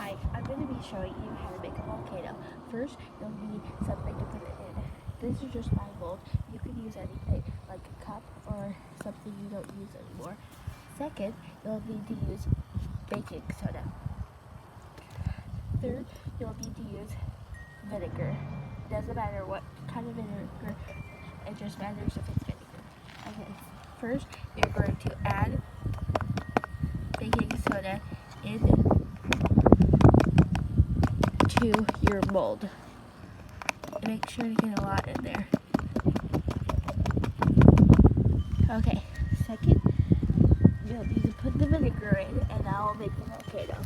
Hi, I'm going to be showing you how to make a volcano. First, you'll need something to put it in. This is just my mold. You can use anything, like a cup or something you don't use anymore. Second, you'll need to use baking soda. Third, you'll need to use vinegar. It doesn't matter what kind of vinegar, it just matters if it's vinegar. Okay, first, you're going to add baking soda into your mold. Make sure to get a lot in there. Okay, second, you'll need to put the vinegar in, and that will make the volcano.